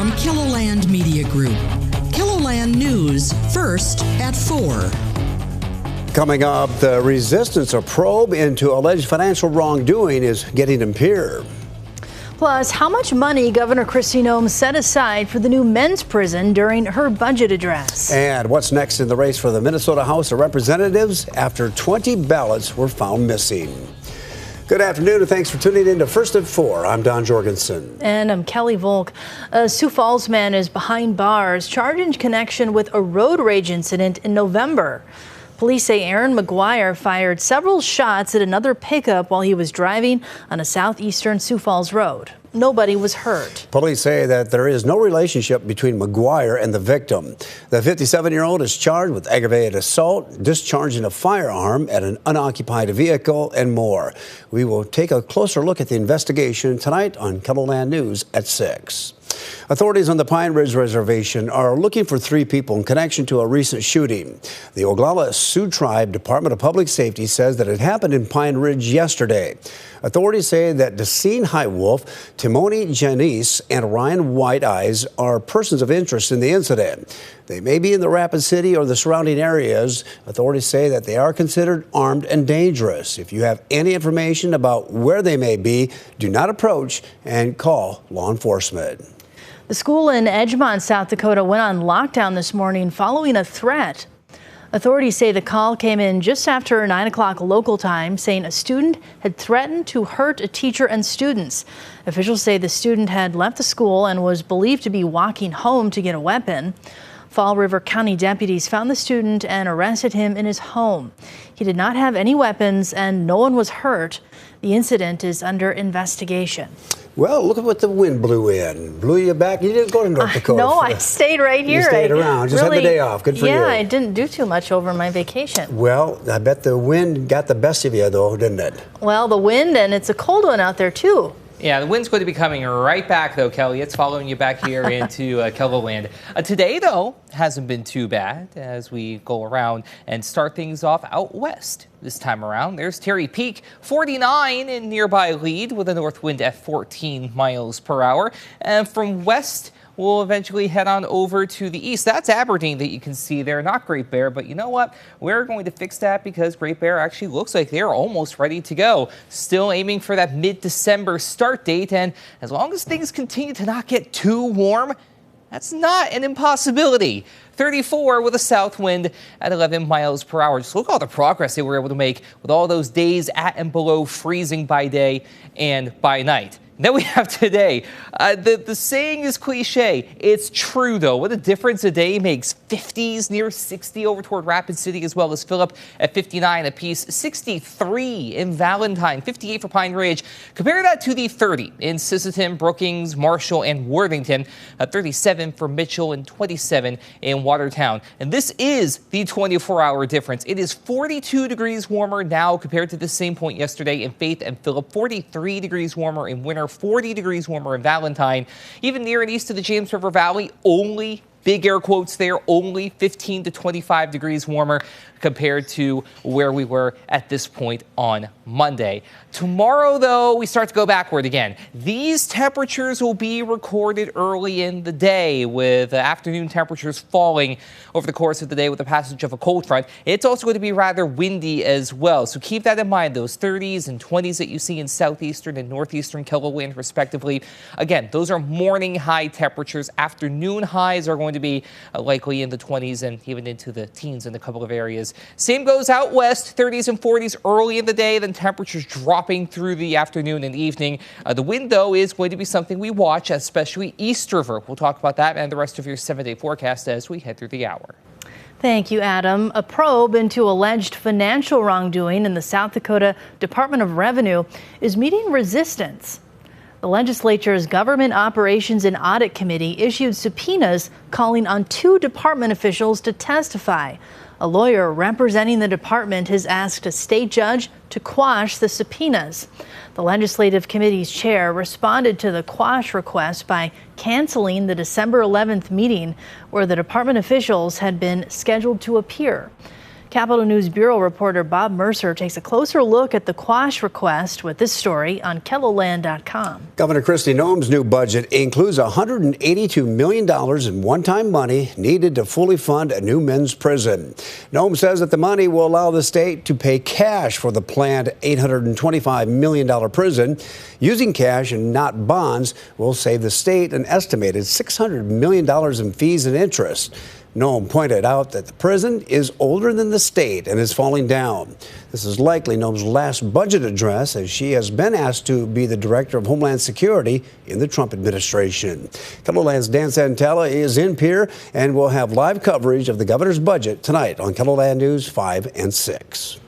from Kiloland Media Group. Kiloland News, first at 4. Coming up, the resistance, a probe into alleged financial wrongdoing, is getting impaired. Plus, how much money Governor Kristi Noem set aside for the new men's prison during her budget address. And what's next in the race for the Minnesota House of Representatives after 20 ballots were found missing. Good afternoon, and thanks for tuning in to First at 4. I'm Don Jorgensen. And I'm Kelly Volk. A Sioux Falls man is behind bars, charged in connection with a road rage incident in November. Police say Aaron McGuire fired several shots at another pickup while he was driving on a southeastern Sioux Falls road. Nobody was hurt. Police say that there is no relationship between McGuire and the victim. The 57-year-old is charged with aggravated assault, discharging a firearm at an unoccupied vehicle, and more. We will take a closer look at the investigation tonight on Kiloland News at 6. Authorities on the Pine Ridge Reservation are looking for 3 people in connection to a recent shooting. The Oglala Sioux Tribe Department of Public Safety says that it happened in Pine Ridge yesterday. Authorities say that Dacine Highwolf, Timoni Janice, and Ryan White Eyes are persons of interest in the incident. They may be in the Rapid City or the surrounding areas. Authorities say that they are considered armed and dangerous. If you have any information about where they may be, do not approach and call law enforcement. The school in Edgemont, South Dakota went on lockdown this morning following a threat. Authorities say the call came in just after 9 o'clock local time, saying a student had threatened to hurt a teacher and students. Officials say the student had left the school and was believed to be walking home to get a weapon. Fall River County deputies found the student and arrested him in his home. He did not have any weapons and no one was hurt. The incident is under investigation. Well, look at what the wind blew in. Blew you back. You didn't go to North Dakota. No, I stayed right here. You stayed around. Just had the day off. Good for you. Yeah, I didn't do too much over my vacation. Well, I bet the wind got the best of you, though, didn't it? Well, the wind, and it's a cold one out there, too. Yeah, the wind's going to be coming right back, though, Kelly. It's following you back here into Kiloland. Today, though, hasn't been too bad as we go around and start things off out west. This time around, there's Terry Peak, 49 in nearby lead with a north wind at 14 miles per hour. And from west, we'll eventually head on over to the east. That's Aberdeen that you can see there, not Great Bear. But you know what? We're going to fix that because Great Bear actually looks like they're almost ready to go. Still aiming for that mid-December start date. And as long as things continue to not get too warm, that's not an impossibility. 34 with a south wind at 11 miles per hour. Just look at all the progress they were able to make with all those days at and below freezing by day and by night. Then we have today. The saying is cliche. It's true, though. What a difference a day makes. 50s, near 60 over toward Rapid City, as well as Phillip at 59 apiece. 63 in Valentine, 58 for Pine Ridge. Compare that to the 30 in Sisseton, Brookings, Marshall, and Worthington. 37 for Mitchell and 27 in Watertown. And this is the 24-hour difference. It is 42 degrees warmer now compared to the same point yesterday in Faith and Phillip. 43 degrees warmer in Winter. 40 degrees warmer in Valentine. Even near and east of the James River Valley, only, big air quotes there, only 15 to 25 degrees warmer compared to where we were at this point on Monday. Tomorrow, though, we start to go backward again. These temperatures will be recorded early in the day, with afternoon temperatures falling over the course of the day with the passage of a cold front. It's also going to be rather windy as well, so keep that in mind. Those 30s and 20s that you see in southeastern and northeastern Kiloland, respectively. Again, those are morning high temperatures. Afternoon highs are going to be likely in the 20s and even into the teens in a couple of areas. Same goes out west, 30s and 40s early in the day, then temperatures dropping through the afternoon and evening. The wind, though, is going to be something we watch, especially East River. We'll talk about that and the rest of your 7-day forecast as we head through the hour. Thank you, Adam. A probe into alleged financial wrongdoing in the South Dakota Department of Revenue is meeting resistance. The legislature's Government Operations and Audit Committee issued subpoenas calling on 2 department officials to testify. A lawyer representing the department has asked a state judge to quash the subpoenas. The Legislative Committee's chair responded to the quash request by canceling the December 11th meeting where the department officials had been scheduled to appear. Capitol News Bureau reporter Bob Mercer takes a closer look at the quash request with this story on KELOLAND.com. Governor Kristi Noem's new budget includes $182 million in one-time money needed to fully fund a new men's prison. Noem says that the money will allow the state to pay cash for the planned $825 million prison. Using cash and not bonds will save the state an estimated $600 million in fees and interest. Noem pointed out that the prison is older than the state and is falling down. This is likely Noem's last budget address, as she has been asked to be the director of Homeland Security in the Trump administration. KELOLAND's Dan Santella is in Pierre and will have live coverage of the governor's budget tonight on KELOLAND News 5 and 6.